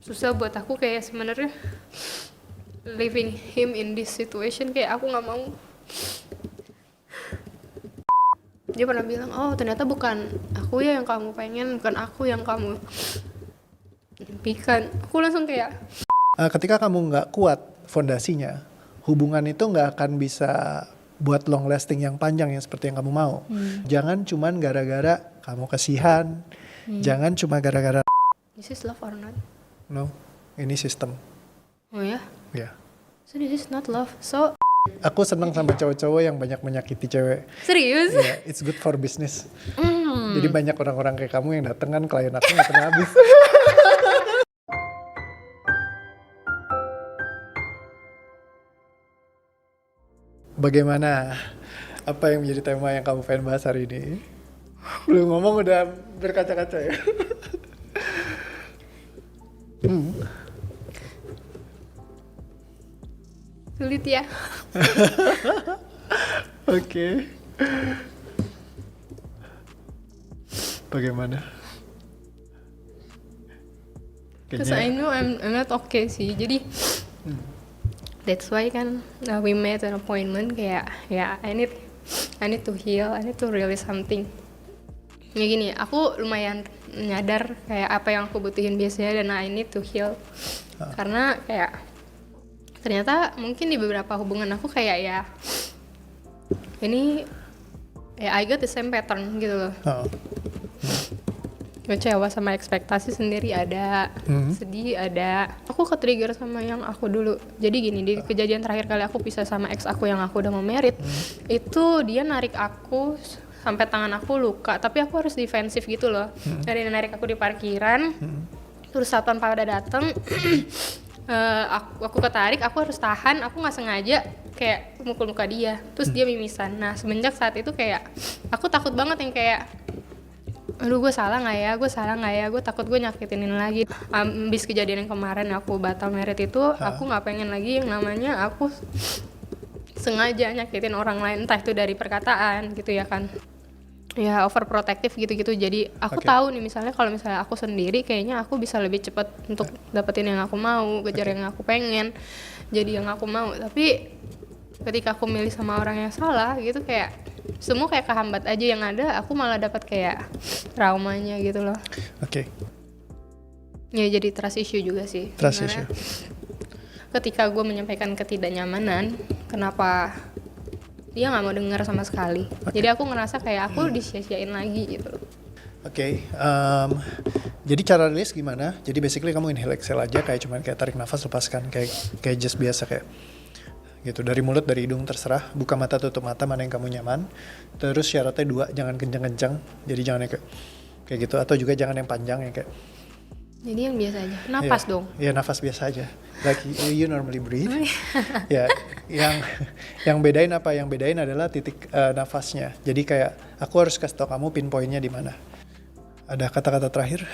susah buat aku kayak sebenarnya leaving him in this situation, kayak aku nggak mau. Dia pernah bilang, oh ternyata bukan aku ya yang kamu pengen, bukan aku yang kamu impikan. Aku langsung kayak Ketika kamu nggak kuat fondasinya, hubungan itu nggak akan bisa buat long lasting yang panjang yang seperti yang kamu mau. Jangan cuman gara-gara kamu kasihan, jangan cuma gara-gara this is love or not? no, ini sistem. Oh ya? Ya. So this is not love. So Aku senang sama cowok-cowok yang banyak menyakiti cewek. serius? Ya, it's good for business. Jadi banyak orang-orang kayak kamu yang dateng kan, klien aku nggak pernah habis. Bagaimana? Apa yang menjadi tema yang kamu pengen bahas hari ini? Belum ngomong udah berkaca-kaca ya? Sulit ya. Oke. Bagaimana? Cause I know I'm not okay sih. Jadi that's why kan we made an appointment, kayak ya I need to heal, I need to release something. Ya gini, aku lumayan nyadar kayak apa yang aku butuhin biasanya, dan I need to heal. Karena kayak ternyata mungkin di beberapa hubungan aku kayak ya ini ya I got the same pattern gitu loh. Kecewa sama ekspektasi sendiri ada, sedih ada. Aku ke-trigger sama yang aku dulu. Jadi gini, di kejadian terakhir kali aku pisah sama ex aku yang aku udah mau merit, itu dia narik aku sampai tangan aku luka, tapi aku harus defensif gitu loh. Dari narik aku di parkiran, terus satpam pada dateng, aku ketarik, aku harus tahan, aku nggak sengaja kayak mukul muka dia, terus dia mimisan. Nah semenjak saat itu kayak aku takut banget yang kayak aduh gue salah nggak ya, gue takut gue nyakitinin lagi. Abis kejadian yang kemarin aku batal merit itu, aku nggak pengen lagi yang namanya aku sengaja nyakitin orang lain, entah itu dari perkataan gitu ya kan, ya overprotective gitu-gitu. Jadi aku tahu nih misalnya kalau misalnya aku sendiri kayaknya aku bisa lebih cepat untuk dapetin yang aku mau, kejar yang aku pengen, jadi yang aku mau. Tapi ketika aku milih sama orang yang salah gitu, kayak semua kayak kehambat aja, yang ada aku malah dapat kayak traumanya gitu loh. Oke. Ya jadi trust issue juga sih. Trust issue. Ketika gue menyampaikan ketidaknyamanan, kenapa dia nggak mau dengar sama sekali. Jadi aku ngerasa kayak aku disia-siain lagi gitu. Oke, jadi cara rilis gimana? Jadi basically kamu inhale exhale aja, kayak cuman kayak tarik nafas lepaskan, kayak just biasa kayak gitu, dari mulut, dari hidung, terserah. Buka mata, tutup mata, mana yang kamu nyaman. Terus syaratnya 2, jangan kenceng-kenceng. Jadi jangan yang kayak gitu, atau juga jangan yang panjang yang kayak. Jadi yang biasa aja, nafas dong. Iya, nafas biasa aja. Like you normally breathe. Ya, yang bedain apa? Yang bedain adalah titik nafasnya. Jadi kayak aku harus kasih tau kamu pinpointnya di mana. Ada kata-kata terakhir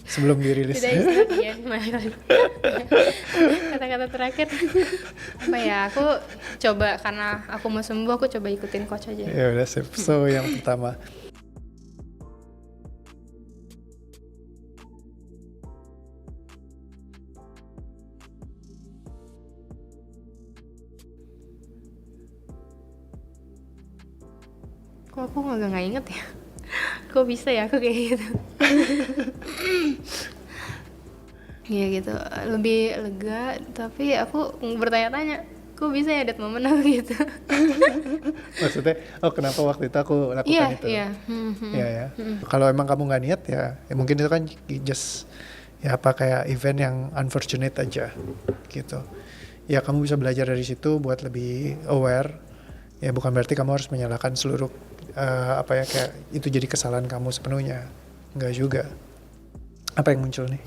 sebelum dirilis? Kata-kata terakhir apa ya? Aku coba, karena aku mau sembuh, aku coba ikutin coach aja. Ya udah sip. So yang pertama, Kok aku nggak inget ya? Kok bisa ya aku kayak gitu? Ya gitu, lebih lega, tapi aku bertanya-tanya, kok bisa ya that moment aku gitu? maksudnya, kenapa waktu itu aku lakukan itu? Iya. Ya. Kalau emang kamu nggak niat ya mungkin itu kan just ya apa kayak event yang unfortunate aja gitu. Ya kamu bisa belajar dari situ buat lebih aware. Ya bukan berarti kamu harus menyalahkan seluruh kayak itu jadi kesalahan kamu sepenuhnya. Enggak juga. Apa yang muncul nih?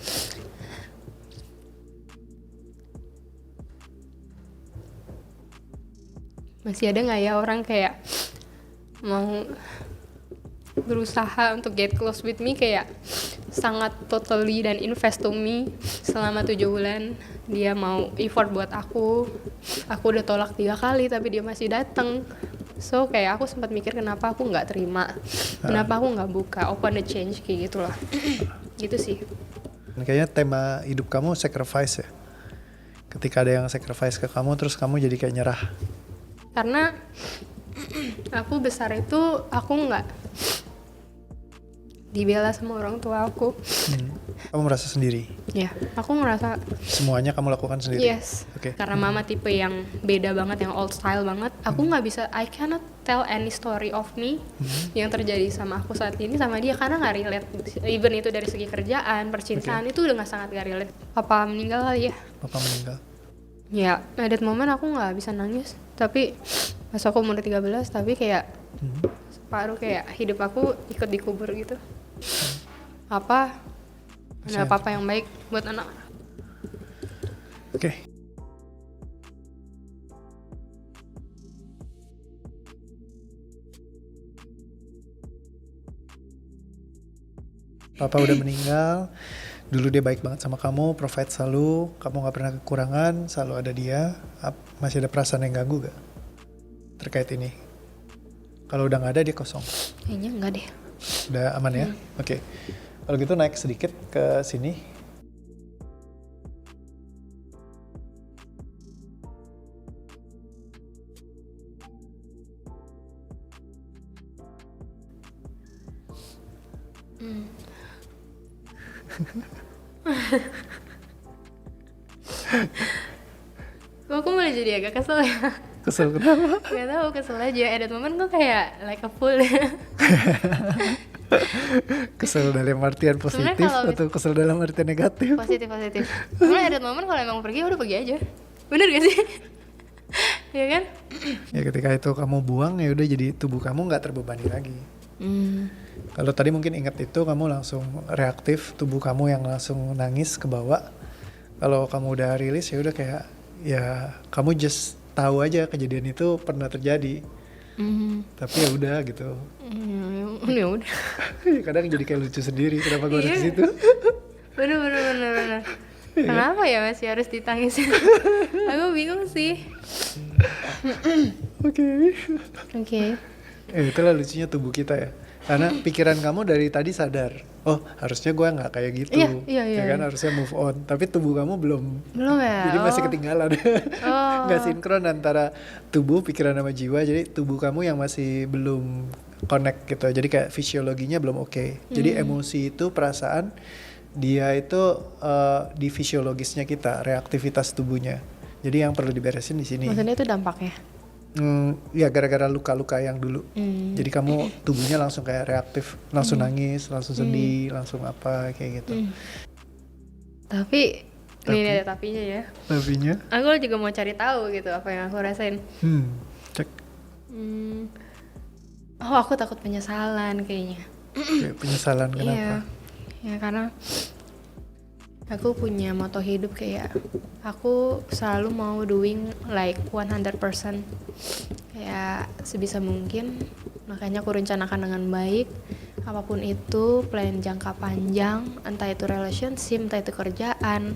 Masih ada nggak ya orang kayak mau berusaha untuk get close with me, kayak sangat totally dan invest to me selama 7 bulan. Dia mau effort buat aku udah tolak 3 kali tapi dia masih datang. So kayak aku sempat mikir kenapa aku nggak terima, kenapa aku nggak buka open the change kayak gitu lah. Gitu sih. Kayaknya tema hidup kamu sacrifice ya. Ketika ada yang sacrifice ke kamu, terus kamu jadi kayak nyerah. Karena aku besar itu aku nggak dibela sama orang tua aku. Kamu merasa sendiri? Ya, aku ngerasa Semuanya kamu lakukan sendiri? yes. Oke. Karena mama tipe yang beda banget, yang old style banget. Aku nggak bisa, I cannot tell any story of me yang terjadi sama aku saat ini sama dia karena nggak relate. Even itu dari segi kerjaan, percintaan itu udah sangat nggak relate. Papa meninggal kali ya. Papa meninggal. Ya, at that moment aku nggak bisa nangis. Tapi pas aku umur 13, tapi kayak separuh kayak hidup aku ikut dikubur gitu. Apa ada apa yang baik buat anak? Oke. Papa udah meninggal. Dulu dia baik banget sama kamu, provide selalu, kamu gak pernah kekurangan, selalu ada dia. Masih ada perasaan yang ganggu gak terkait ini? Kalau udah gak ada, dia kosong. Kayaknya enggak deh. Udah aman ya? Oke. Kalau gitu naik sedikit ke sini. Kok aku mulai jadi agak kesel ya? Kesel kenapa? Gak tau, kesel aja. At that moment gue kayak like a fool. Kesel dalam artian positif atau kesel dalam artian negatif? Positif. Mulai at that moment kalau emang pergi, udah pergi aja. Bener gak sih? Ya kan? Ya ketika itu kamu buang, ya udah jadi tubuh kamu nggak terbebani lagi. Kalau tadi mungkin ingat itu, kamu langsung reaktif, tubuh kamu yang langsung nangis ke bawah. Kalau kamu udah rilis, ya udah kayak ya kamu just tahu aja kejadian itu pernah terjadi. Tapi ya udah gitu. Ya udah. Kadang jadi kayak lucu sendiri, kenapa gue ada di situ? Bener. Kenapa ya masih harus ditangisin? Aku bingung sih. Oke. Itulah lucunya tubuh kita ya. Karena pikiran kamu dari tadi sadar, oh harusnya gue nggak kayak gitu, Iya. ya kan harusnya move on. Tapi tubuh kamu belum ya. jadi masih ketinggalan, nggak sinkron antara tubuh, pikiran sama jiwa. Jadi tubuh kamu yang masih belum connect gitu. Jadi kayak fisiologinya belum oke. Jadi emosi itu perasaan dia itu di fisiologisnya kita, reaktivitas tubuhnya. Jadi yang perlu diberesin di sini. Maksudnya itu dampaknya? Ya gara-gara luka-luka yang dulu. Jadi kamu tubuhnya langsung kayak reaktif, langsung nangis, langsung sedih, langsung apa kayak gitu. Tapi ini ada tapinya ya. Tapinya? Aku juga mau cari tahu gitu apa yang aku rasain. Cek. Oh, aku takut penyesalan kayaknya. Kayak penyesalan kenapa? Ya karena aku punya moto hidup kayak aku selalu mau doing like 100%, kayak sebisa mungkin. Makanya aku rencanakan dengan baik apapun itu, plan jangka panjang, entah itu relationship, entah itu kerjaan.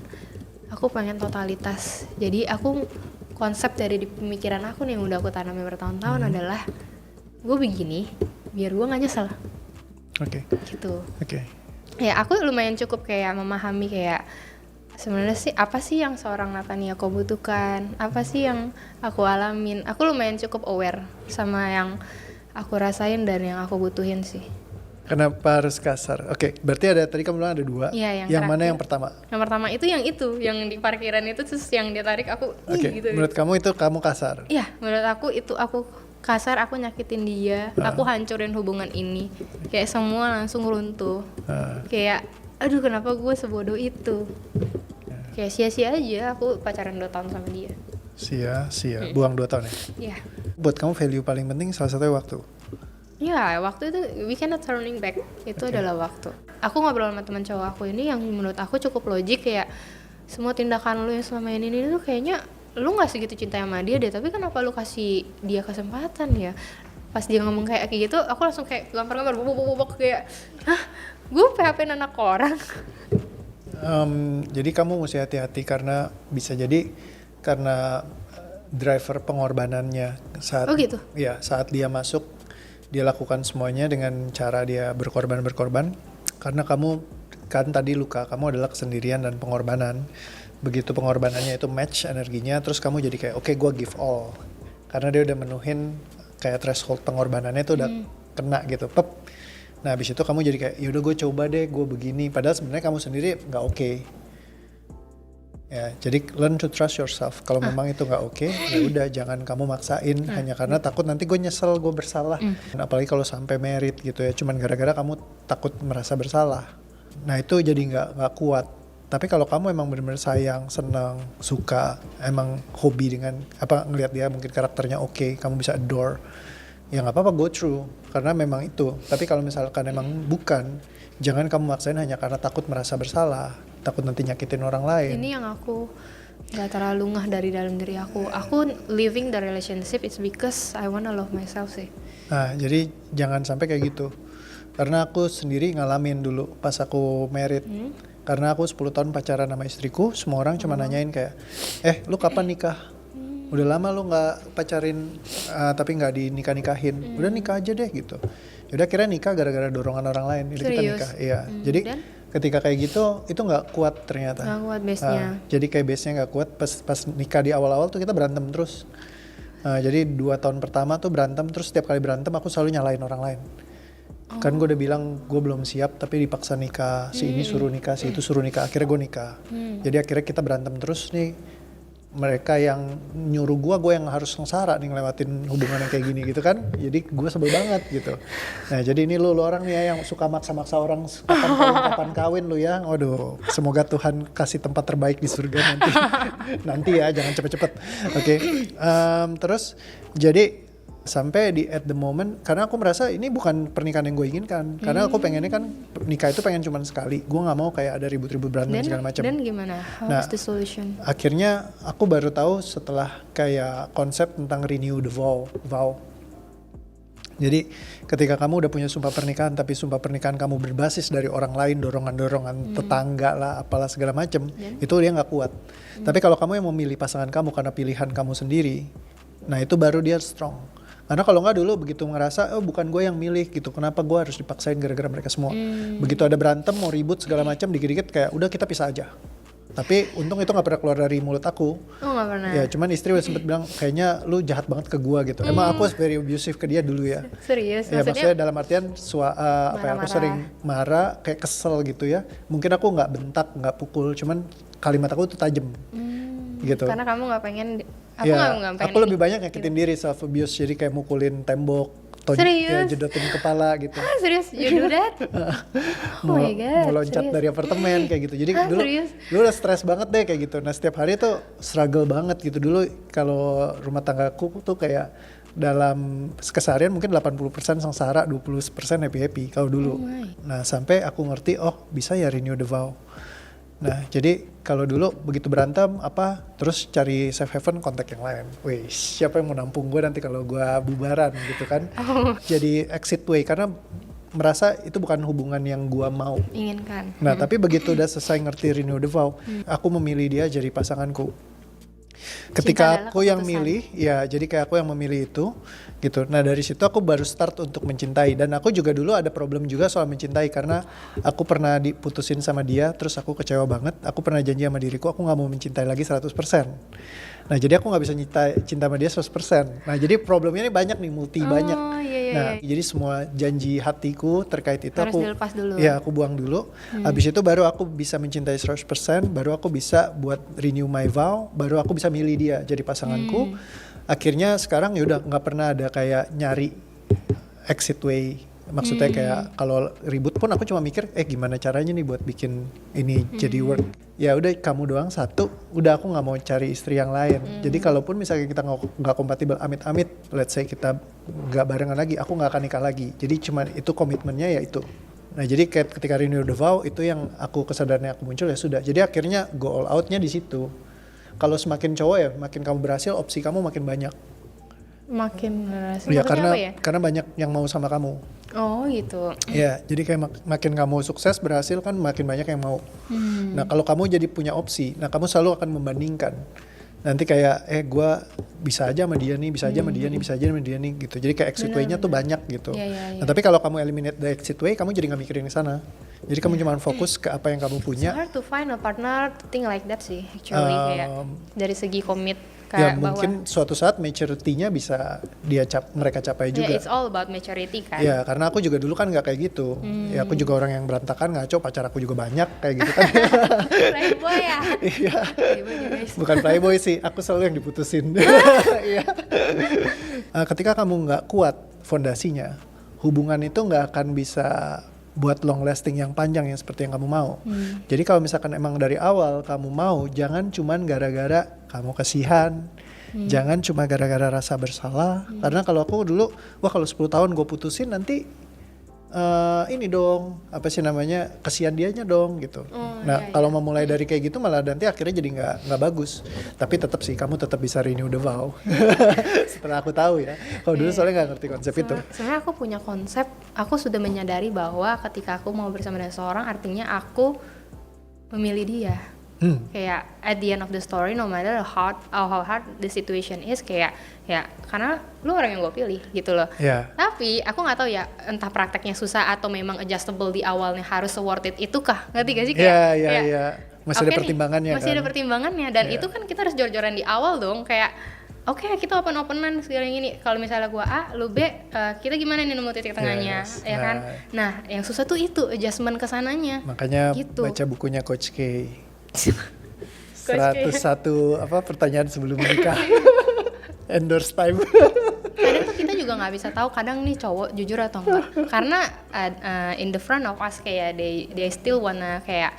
Aku pengen totalitas. Jadi aku konsep dari pemikiran aku nih yang udah aku tanami bertahun-tahun adalah gue begini biar gue nggak nyesel. Oke. Gitu. Oke. Ya aku lumayan cukup kayak memahami kayak sebenarnya sih apa sih yang seorang Natania aku butuhkan, apa sih yang aku alamin. Aku lumayan cukup aware sama yang aku rasain dan yang aku butuhin sih. Kenapa harus kasar? Oke, berarti ada tadi kamu bilang ada dua. Iya, yang mana yang pertama? Yang pertama itu yang di parkiran itu, terus yang dia tarik aku gitu. Menurut kamu itu kamu kasar? Iya, menurut aku itu aku kasar, aku nyakitin dia, aku hancurin hubungan ini, kayak semua langsung runtuh. Kayak aduh kenapa gue sebodoh itu. Kayak sia-sia aja aku pacaran 2 tahun sama dia. Sia-sia, buang 2 tahun ya? Iya. Buat kamu value paling penting salah satunya waktu? Ya, waktu itu we cannot turning back. Itu adalah waktu. Aku ngobrol sama teman cowok aku ini yang menurut aku cukup logik, kayak semua tindakan lu yang selama ini tuh kayaknya lu nggak segitu cinta sama dia deh, tapi kenapa lu kasih dia kesempatan ya? Pas dia ngomong kayak gitu, aku langsung kayak gampar-gampar bubuk kayak, hah? Gue PHP anak orang. Jadi kamu mesti hati-hati karena bisa jadi karena driver pengorbanannya saat gitu? Ya, saat dia masuk dia lakukan semuanya dengan cara dia berkorban karena kamu kan tadi luka kamu adalah kesendirian dan pengorbanan. Begitu pengorbanannya itu match energinya, terus kamu jadi kayak oke, gue give all. Karena dia udah menuhin kayak threshold pengorbanannya itu udah kena gitu, pep. Nah habis itu kamu jadi kayak yaudah gue coba deh, gue begini. Padahal sebenarnya kamu sendiri nggak oke. Ya, jadi learn to trust yourself. Kalau memang itu nggak oke, ya udah jangan kamu maksain hanya karena takut nanti gue nyesel, gue bersalah. Dan apalagi kalau sampai merit gitu ya, cuman gara-gara kamu takut merasa bersalah. Nah itu jadi nggak kuat. Tapi kalau kamu emang benar-benar sayang, senang, suka, emang hobi dengan apa ngelihat dia mungkin karakternya oke, kamu bisa adore, ya nggak apa-apa, go through karena memang itu. Tapi kalau misalkan emang bukan, jangan kamu maksain hanya karena takut merasa bersalah, takut nanti nyakitin orang lain. Ini yang aku gak terlalu ngeh dari dalam diri aku. Aku living the relationship it's because I wanna love myself sih. Nah jadi jangan sampai kayak gitu. Karena aku sendiri ngalamin dulu pas aku married. Karena aku 10 tahun pacaran sama istriku, semua orang cuma nanyain kayak, lu kapan nikah? Udah lama lu gak pacarin tapi gak dinikah-nikahin. Udah nikah aja deh gitu. Yaudah akhirnya nikah gara-gara dorongan orang lain. Jadi kita nikah. Iya. Jadi Dan? ketika kayak gitu itu nggak kuat ternyata. Nggak kuat base-nya. Jadi kayak base-nya nggak kuat. Pas nikah di awal-awal tuh kita berantem terus. Jadi 2 tahun pertama tuh berantem, terus setiap kali berantem aku selalu nyalain orang lain. Kan gue udah bilang gue belum siap tapi dipaksa nikah, si ini suruh nikah, si itu suruh nikah, akhirnya gue nikah. Jadi akhirnya kita berantem terus nih. Mereka yang nyuruh gue yang harus sengsara nih ngelewatin hubungan yang kayak gini gitu kan. Jadi gue sebel banget gitu. Nah jadi ini lu orang nih ya yang suka maksa-maksa orang kapan kawin lu ya. Waduh, semoga Tuhan kasih tempat terbaik di surga nanti. Nanti ya, jangan cepet-cepet. Oke. Terus jadi sampai di at the moment, karena aku merasa ini bukan pernikahan yang gue inginkan. Karena aku pengennya kan nikah itu pengen cuma sekali. Gue nggak mau kayak ada ribut-ribut berantem segala macam. Dan gimana? How's the solution? Akhirnya aku baru tahu setelah kayak konsep tentang renew the vow. Jadi ketika kamu udah punya sumpah pernikahan, tapi sumpah pernikahan kamu berbasis dari orang lain, dorongan-dorongan tetangga lah, apalah segala macam, itu dia nggak kuat. Tapi kalau kamu yang memilih pasangan kamu karena pilihan kamu sendiri, nah itu baru dia strong. Karena kalau nggak dulu begitu ngerasa, bukan gue yang milih gitu, kenapa gue harus dipaksain gara-gara mereka semua. Begitu ada berantem, mau ribut segala macam, dikit-dikit kayak udah kita pisah aja. Tapi untung itu nggak pernah keluar dari mulut aku. Oh nggak pernah. Ya cuman istri sempet bilang kayaknya lu jahat banget ke gue gitu. Emang aku very abusive ke dia dulu ya. Serius? Ya maksudnya dalam artian aku sering marah, kayak kesel gitu ya. Mungkin aku nggak bentak, nggak pukul, cuman kalimat aku tuh tajam. Gitu. Karena kamu nggak pengen, aku lebih banyak nyakitin diri, self abuse, jadi kayak mukulin tembok, ya, jedotin kepala gitu. Serius? You do that? Oh my god. Mau loncat dari apartemen kayak gitu. Jadi dulu udah stres banget deh kayak gitu. Nah setiap hari tuh struggle banget gitu. Dulu kalau rumah tanggaku tuh kayak dalam keseharian mungkin 80% sengsara, 20% happy-happy kalau dulu. Nah sampai aku ngerti, bisa ya renew the vow. Nah jadi kalau dulu begitu berantem terus cari safe haven, kontak yang lain. Wih, siapa yang mau nampung gue nanti kalau gue bubaran gitu kan. Jadi exit way, karena merasa itu bukan hubungan yang gue mau inginkan. Nah tapi begitu udah selesai ngerti renew the vow, aku memilih dia jadi pasanganku. Ketika aku yang milih, ya jadi kayak aku yang memilih itu gitu. Nah dari situ aku baru start untuk mencintai. Dan aku juga dulu ada problem juga soal mencintai, karena aku pernah diputusin sama dia, terus aku kecewa banget. Aku pernah janji sama diriku aku gak mau mencintai lagi 100%. Nah jadi aku gak bisa cinta sama dia 100%. Nah jadi problemnya ini banyak nih, banyak. Nah jadi semua janji hatiku terkait itu harus dilepas dulu. Ya aku buang dulu. Habis itu baru aku bisa mencintai 100%, baru aku bisa buat renew my vow, baru aku bisa milih dia jadi pasanganku. Akhirnya sekarang ya udah nggak pernah ada kayak nyari exit way. Maksudnya kayak kalau ribut pun aku cuma mikir gimana caranya nih buat bikin ini jadi work. Ya udah kamu doang satu, udah aku nggak mau cari istri yang lain. Jadi kalaupun misalnya kita nggak kompatibel, amit-amit, let's say kita nggak barengan lagi, aku nggak akan nikah lagi. Jadi cuma itu komitmennya ya itu. Nah jadi kayak ketika renew the vow itu yang aku kesadarannya aku muncul ya sudah. Jadi akhirnya go all outnya di situ. Kalau semakin cowok ya makin kamu berhasil, opsi kamu makin banyak. Makin berhasil. Ya karena banyak yang mau sama kamu. Oh gitu. Ya jadi kayak makin kamu sukses berhasil kan makin banyak yang mau. Nah kalau kamu jadi punya opsi, nah kamu selalu akan membandingkan. nanti kayak gue bisa aja sama dia nih, bisa aja sama dia nih, bisa aja sama dia nih gitu. Jadi kayak exit way-nya tuh banyak gitu. Nah tapi kalau kamu eliminate the exit way, kamu jadi nggak mikirin ke sana. Jadi kamu cuma fokus ke apa yang kamu punya. It's hard to find a partner to think like that sih, actually kayak dari segi komit Ya kayak mungkin suatu saat maturity-nya bisa mereka capai juga. Yeah, it's all about maturity kan. Ya karena aku juga dulu kan nggak kayak gitu. Ya aku juga orang yang berantakan, ngaco, pacar aku juga banyak kayak gitu kan. Playboy ya. Iya. Playboy guys. Bukan playboy sih, aku selalu yang diputusin. Iya. Ketika kamu nggak kuat fondasinya, hubungan itu nggak akan bisa buat long lasting yang panjang yang seperti yang kamu mau. Jadi kalau misalkan emang dari awal kamu mau, jangan cuman gara-gara kamu kasihan, jangan cuma gara-gara rasa bersalah. Karena kalau aku dulu, wah kalau 10 tahun gue putusin nanti ini dong, apa sih namanya, kasihan dianya dong gitu. Kalau mau mulai dari kayak gitu malah nanti akhirnya jadi nggak bagus. Tapi tetap sih kamu tetap bisa renew the vow. Setelah aku tahu ya. Kalau dulu soalnya nggak ngerti konsep itu. Sebenarnya aku punya konsep, aku sudah menyadari bahwa ketika aku mau bersama dengan seseorang artinya aku memilih dia. Kayak at the end of the story, no matter how hard the situation is, kayak ya karena lu orang yang gue pilih gitu loh. Tapi aku nggak tahu ya, entah prakteknya susah atau memang adjustable di awalnya harus worth it itu kah, ngerti gak sih kayak masih ada pertimbangannya masih ada pertimbangannya dan itu kan kita harus jor-joran di awal dong, kayak oke, kita open-openan segala ini. Kalau misalnya gua A, lu B, kita gimana nih nemu titik tengahnya, ya kan? Nah, yang susah tuh itu adjustment kesananya. Makanya gitu. Baca bukunya Coach K. 101 pertanyaan sebelum menikah. Endorse time. Kadang tuh kita juga nggak bisa tahu kadang nih cowok jujur atau enggak, karena in the front of us kayak they still wanna kayak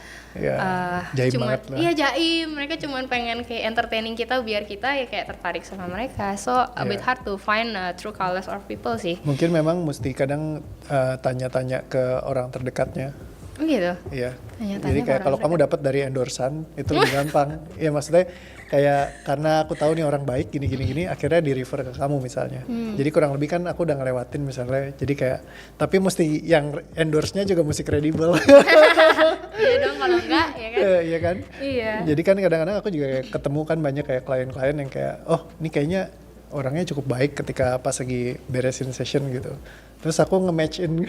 jaim cuman banget lah. Iya jaim, mereka cuman pengen kayak entertaining kita biar kita ya kayak tertarik sama mereka. So a bit hard to find true colors of people sih. Mungkin memang mesti kadang tanya-tanya ke orang terdekatnya. Gitu. Iya. Jadi kayak kalau kamu dapat dari endorsan itu lebih gampang. Iya maksudnya kayak karena aku tahu nih orang baik gini, akhirnya di refer ke kamu misalnya. Jadi kurang lebih kan aku udah ngelewatin misalnya. Jadi kayak tapi mesti yang endorse-nya juga mesti kredibel. Iya dong, kalau enggak ya kan. Iya kan? Iya. Jadi kan kadang-kadang aku juga ketemu kan banyak kayak klien-klien yang kayak oh ini kayaknya orangnya cukup baik ketika pas lagi beresin session gitu. Terus aku nge-match-in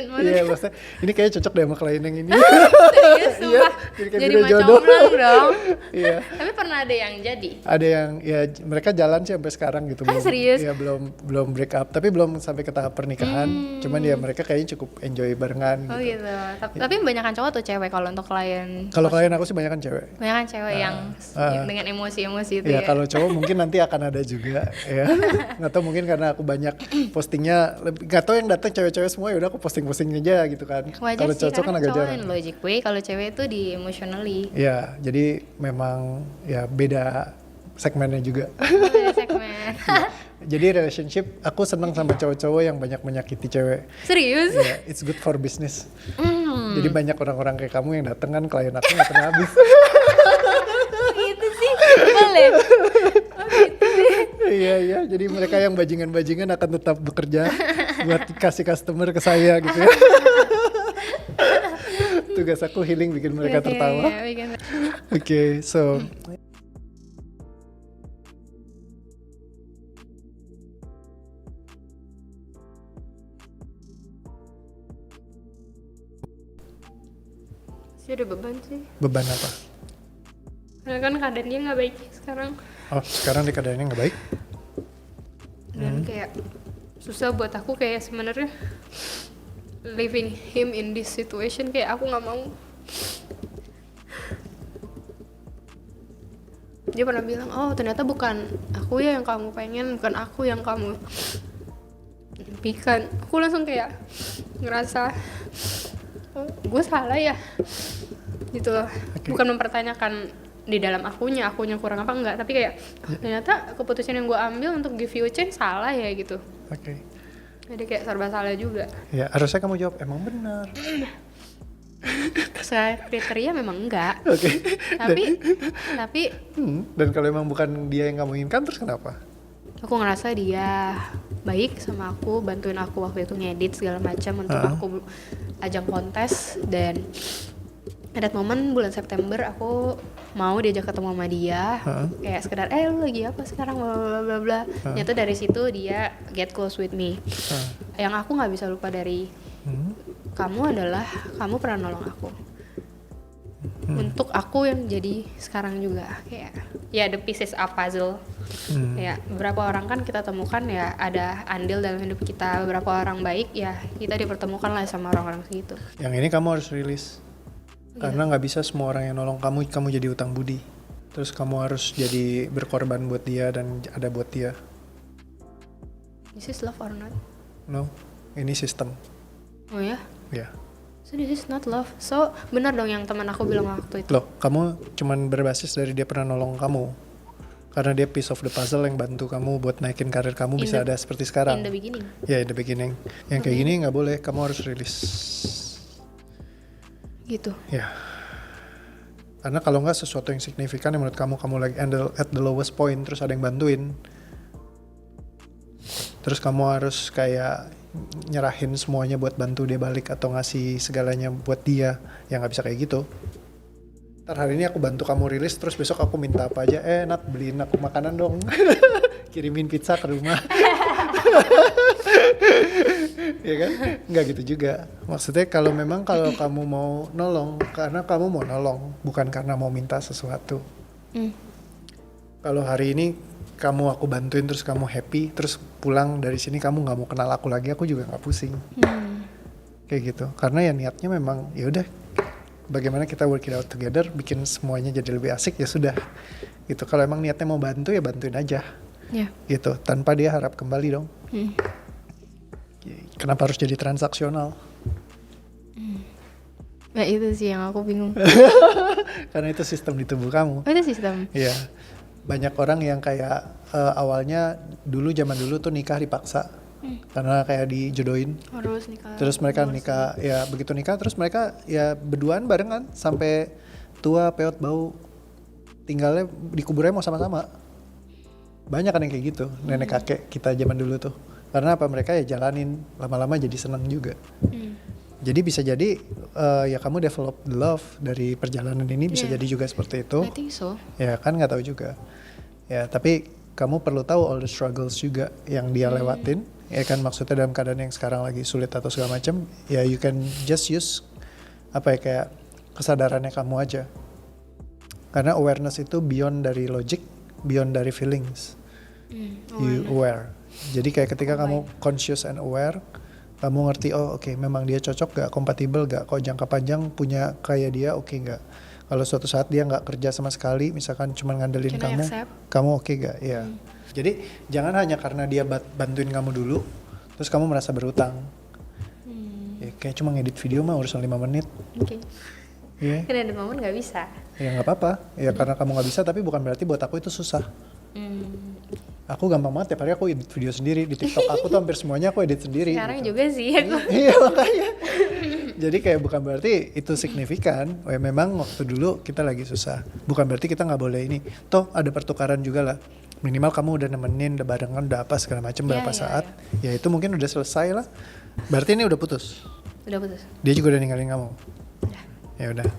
mana? Iya, maksudnya ini kayaknya cocok deh sama klien yang ini. Serius, sumpah. Jadi macam orang dong. Iya. Tapi pernah ada yang jadi? Ada yang ya mereka jalan sih sampai sekarang gitu. Serius? Iya, belum break up, tapi belum sampai ke tahap pernikahan. Cuman ya mereka kayaknya cukup enjoy barengan gitu. Oh gitu. Ya. Tapi kebanyakan cowok tuh cewek kalau untuk klien. Kalau klien aku sih banyakan cewek. Banyakan cewek yang dengan emosi-emosi itu ya. Kalau cowok mungkin nanti akan ada juga ya. Nggak tahu mungkin karena aku banyak postingnya, nggak tahu yang datang cewek-cewek semua ya udah aku posting aja gitu kan. Kalau cowok kan agak jarang. Logic way, kalau cewek itu di emotionally. Ya, jadi memang ya beda segmennya juga. Beda segmen. Jadi relationship aku senang sama cowok-cowok yang banyak menyakiti cewek. Serius? Ya, it's good for business. Jadi banyak orang-orang kayak kamu yang datang kan klien aku nggak pernah habis. Gitu sih, boleh. Iya, jadi mereka yang bajingan-bajingan akan tetap bekerja buat kasih customer ke saya gitu ya. Tugas aku healing bikin mereka tertawa. Oke, so Sih ada beban sih. Beban apa? Karena kan keadaan dia nggak baik sekarang. Oh, sekarang di keadaannya nggak baik? Dan kayak susah buat aku kayak sebenarnya leaving him in this situation, kayak aku nggak mau. Dia pernah bilang, oh ternyata bukan aku ya yang kamu pengen, bukan aku yang kamu impikan. Aku langsung kayak ngerasa oh, gue salah ya gitu loh. Bukan mempertanyakan di dalam akunya kurang apa enggak, tapi kayak ternyata keputusan yang gue ambil untuk give you a chance salah ya gitu. Jadi kayak serba salah juga. Ya harusnya kamu jawab emang benar. Sesuai kriteria memang enggak. Tapi dan kalau emang bukan dia yang kamu inginkan terus kenapa? Aku ngerasa dia baik sama aku, bantuin aku waktu itu ngedit segala macam untuk aku ajang kontes, dan ada momen bulan September aku mau diajak ketemu sama dia, kayak sekedar lu lagi apa sekarang bla bla bla bla. Nyata dari situ dia get close with me. Yang aku nggak bisa lupa dari kamu adalah kamu pernah nolong aku. Untuk aku yang jadi sekarang juga kayak ya the pieces of puzzle. Ya beberapa orang kan kita temukan ya ada andil dalam hidup kita, beberapa orang baik ya kita dipertemukan lah sama orang-orang segitu. Yang ini kamu harus rilis. Karena nggak bisa semua orang yang nolong kamu jadi utang budi. Terus kamu harus jadi berkorban buat dia dan ada buat dia. This is love or not? No, ini sistem. Oh ya? Ya. So this is not love. So benar dong yang teman aku bilang waktu itu. Loh, kamu cuman berbasis dari dia pernah nolong kamu. Karena dia piece of the puzzle yang bantu kamu buat naikin karir kamu bisa ada seperti sekarang. In the beginning. Ya, in the beginning. Yang kayak gini nggak boleh, kamu harus rilis. Gitu. Ya. Karena kalau nggak sesuatu yang signifikan yang menurut kamu lagi handle at the lowest point, terus ada yang bantuin, terus kamu harus kayak nyerahin semuanya buat bantu dia balik atau ngasih segalanya buat dia, ya nggak bisa kayak gitu. Ntar hari ini aku bantu kamu rilis, terus besok aku minta apa aja, Nat beliin aku makanan dong, kirimin pizza ke rumah. Ya kan? Nggak gitu juga. Maksudnya kalau kamu mau nolong, karena kamu mau nolong, bukan karena mau minta sesuatu. Kalau hari ini aku bantuin terus kamu happy, terus pulang dari sini kamu nggak mau kenal aku lagi, aku juga nggak pusing. Kayak gitu. Karena ya niatnya memang ya udah, bagaimana kita work it out together, bikin semuanya jadi lebih asik, ya sudah. Gitu. Kalau emang niatnya mau bantu ya bantuin aja. Gitu. Tanpa dia harap kembali dong. Kenapa harus jadi transaksional? Nah itu sih yang aku bingung. Karena itu sistem di tubuh kamu. Oh, itu sistem? Iya. Banyak orang yang kayak awalnya zaman dulu tuh nikah dipaksa. Karena kayak dijodohin. Harus nikah. Terus mereka nikah, ya begitu nikah terus mereka ya berduaan barengan sampai tua peot bau. Tinggalnya di kuburnya mau sama-sama. Banyak kan yang kayak gitu, nenek kakek kita zaman dulu tuh. Karena apa, mereka ya jalanin, lama-lama jadi seneng juga. Jadi bisa jadi ya kamu develop the love dari perjalanan ini, bisa jadi juga seperti itu. I think so. Ya kan nggak tahu juga. Ya tapi kamu perlu tahu all the struggles juga yang dia lewatin. Ya kan, maksudnya dalam keadaan yang sekarang lagi sulit atau segala macam. Ya you can just use kayak kesadarannya kamu aja. Karena awareness itu beyond dari logic, beyond dari feelings. You aware. Jadi kayak ketika kamu conscious and aware, kamu ngerti oke, memang dia cocok gak, kompatibel gak, kok jangka panjang punya kayak dia oke gak. Kalau suatu saat dia gak kerja sama sekali, misalkan cuma ngandelin kamu oke gak, ya. Jadi jangan hanya karena dia bantuin kamu dulu, terus kamu merasa berutang. Ya, kayak cuma ngedit video mah urusan 5 menit. Yeah. Kan ada momen gak bisa. Ya gak apa-apa, ya karena kamu gak bisa, tapi bukan berarti buat aku itu susah. Aku gampang banget, tiap hari aku edit video sendiri. Di TikTok aku tuh hampir semuanya aku edit sendiri. Sekarang gitu juga sih aku. Iya makanya. Jadi kayak bukan berarti itu signifikan. Ya memang waktu dulu kita lagi susah. Bukan berarti kita gak boleh ini. Toh ada pertukaran juga lah. Minimal kamu udah nemenin, udah barengan, udah apa segala macam berapa saat. Ya itu mungkin udah selesai lah. Berarti ini udah putus. Udah putus. Dia juga udah ninggalin kamu. Udah. Ya udah.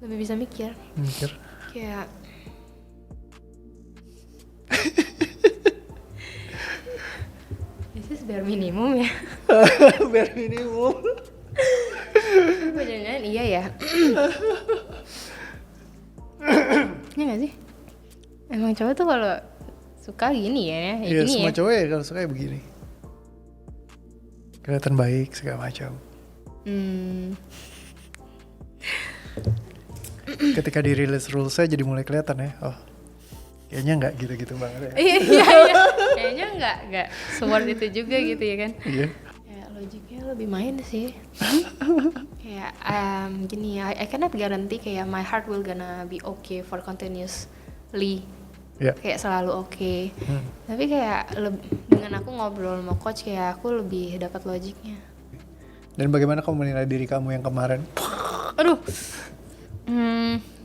Lebih bisa mikir. Kayak this is bare minimum ya. Bare minimum. Jangan iya ya. Iya gak sih? Emang cowok tuh kalau suka gini ya. Iya, gini semua ya. cowok ya kalau suka ya begini. Kelihatan baik segala macam. Ketika di release rules-nya jadi mulai kelihatan ya. Oh, kayaknya nggak gitu-gitu banget ya. Iya. Kayaknya nggak seword itu juga gitu ya kan. Iya. Ya logiknya lebih main sih. Kayak gini ya, I cannot guarantee kayak my heart will gonna be okay for continuously. Yeah. Kayak selalu oke. Tapi kayak dengan aku ngobrol sama coach kayak aku lebih dapat logiknya. Dan bagaimana kamu menilai diri kamu yang kemarin? Aduh.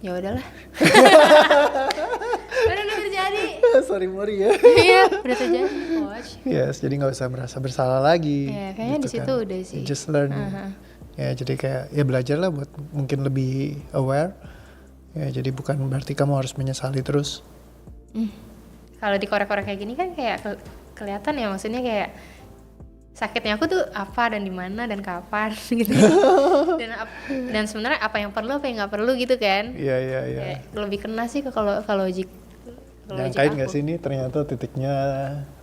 Ya udahlah. Udah terjadi. Sorry Mori ya. Iya, udah terjadi coach. Yes, jadi nggak usah merasa bersalah lagi. Iya, kayaknya di situ kan. udah sih. You just learn. Ya, jadi kayak ya belajarlah buat mungkin lebih aware. Ya, jadi bukan berarti kamu harus menyesali terus. Kalau dikorek-korek kayak gini kan kayak kelihatan ya, maksudnya kayak sakitnya aku tuh apa dan di mana dan kapan gitu. dan sebenarnya apa yang perlu apa yang nggak perlu gitu kan. Iya. Kayak lebih kena sih ke logik. Nyangkain nggak sih ini ternyata titiknya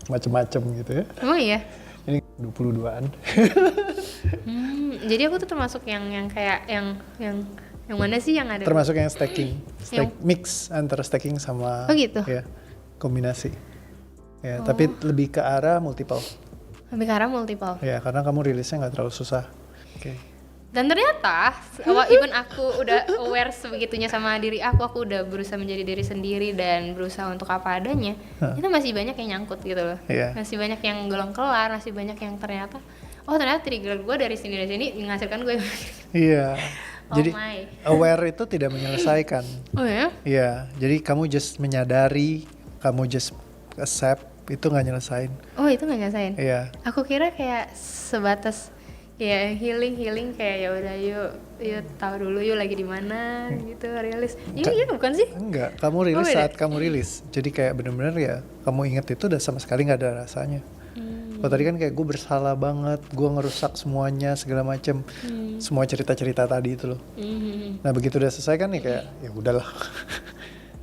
macem-macem gitu ya. Emang iya? Ini 22-an. Jadi aku tuh termasuk yang kayak yang mana sih yang ada? Termasuk yang stacking, mix antara stacking sama gitu? ya, kombinasi. Ya, tapi lebih ke arah multiple. Lebih ke arah multiple. Ya, karena kamu rilisnya nggak terlalu susah. Oke. Dan ternyata, even aku udah aware sebegitunya sama diri aku udah berusaha menjadi diri sendiri dan berusaha untuk apa adanya, itu masih banyak yang nyangkut gitu loh. Yeah. Masih banyak yang belum kelar, masih banyak yang ternyata, trigger gue dari sini menghasilkan gue. Iya. Jadi my. aware itu tidak menyelesaikan. Oh ya? Iya. Jadi kamu just menyadari, kamu just accept, itu nggak nyelesain. Oh itu nggak nyelesain? Iya. Aku kira kayak sebatas ya healing kayak ya udah yuk tahu dulu yuk lagi di mana gitu rilis. Iya bukan sih? Enggak, kamu rilis saat kamu rilis. Jadi kayak bener-bener ya kamu inget itu udah sama sekali nggak ada rasanya. Kalau tadi kan kayak gue bersalah banget, gue ngerusak semuanya segala macem, semua cerita-cerita tadi itu loh. Nah begitu udah selesai kan ya kayak ya udahlah,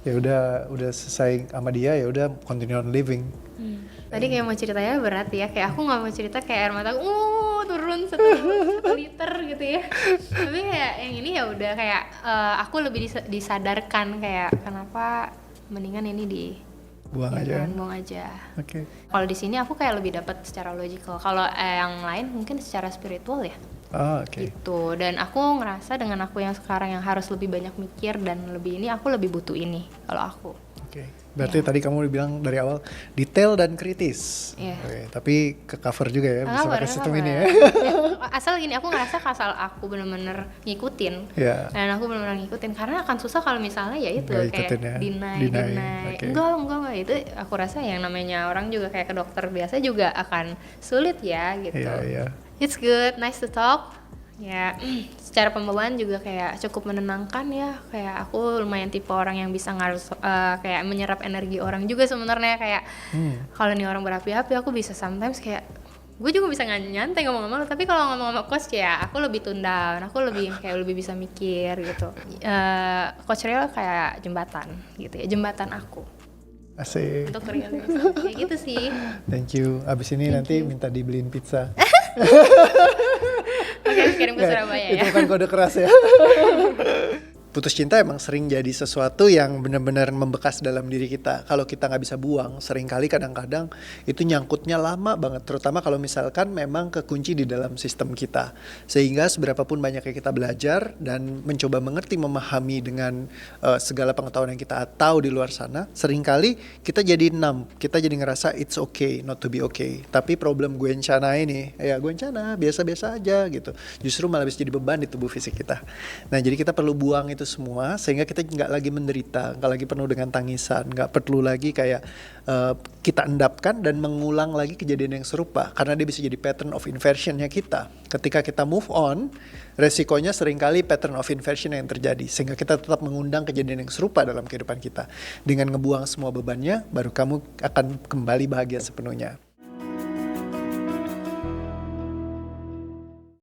ya udah selesai sama dia, ya udah continue on living. Tadi kayak mau ceritanya berat ya, kayak aku nggak mau cerita kayak air mata turun 1 liter gitu ya. Tapi kayak yang ini ya udah kayak aku lebih disadarkan kayak kenapa mendingan ini buang aja. Buang aja. Oke. Kalau di sini aku kayak lebih dapat secara logical. Kalau yang lain mungkin secara spiritual ya. Oh, oke. Gitu. Dan aku ngerasa dengan aku yang sekarang yang harus lebih banyak mikir dan lebih ini, aku lebih butuh ini kalau aku. Oke. Berarti tadi kamu bilang dari awal detail dan kritis. Iya. Oke, tapi ke cover juga ya, bisa pakai sistem ini ya. Asal gini, aku ngerasa asal aku benar-benar ngikutin. Iya. Dan aku benar-benar ngikutin karena akan susah kalau misalnya ya itu Nggak kayak ikutin ya. deny. Okay. Enggak itu aku rasa yang namanya orang juga kayak ke dokter biasa juga akan sulit ya gitu. Iya. It's good, nice to talk. Ya, secara pembawaan juga kayak cukup menenangkan ya. Kayak aku lumayan tipe orang yang bisa kayak menyerap energi orang juga sebenarnya kayak kalau nih orang berapi-api aku bisa sometimes kayak gue juga bisa nyantai ngomong sama lo, tapi kalau ngomong sama coach ya aku lebih tune down, aku lebih bisa mikir gitu. Coach Rio kayak jembatan gitu ya, jembatan aku. Asik. Untuk realisasi kayak gitu sih. Thank you. Abis ini nanti minta dibeliin pizza. Oke, kirim ke Surabaya ya. Itu kan kode keras ya. Putus cinta emang sering jadi sesuatu yang benar-benar membekas dalam diri kita. Kalau kita nggak bisa buang, seringkali kadang-kadang itu nyangkutnya lama banget. Terutama kalau misalkan memang kekunci di dalam sistem kita. Sehingga seberapapun banyaknya kita belajar dan mencoba mengerti, memahami dengan segala pengetahuan yang kita tahu di luar sana, seringkali kita jadi numb. Kita jadi ngerasa it's okay not to be okay. Tapi problem Gwencana ini, ya Gwencana biasa-biasa aja gitu. Justru malah bisa jadi beban di tubuh fisik kita. Nah jadi kita perlu buang itu semua sehingga kita nggak lagi menderita, nggak lagi penuh dengan tangisan, nggak perlu lagi kayak kita endapkan dan mengulang lagi kejadian yang serupa karena dia bisa jadi pattern of inversionnya kita. Ketika kita move on, resikonya seringkali pattern of inversion yang terjadi sehingga kita tetap mengundang kejadian yang serupa dalam kehidupan kita. Dengan ngebuang semua bebannya, baru kamu akan kembali bahagia sepenuhnya.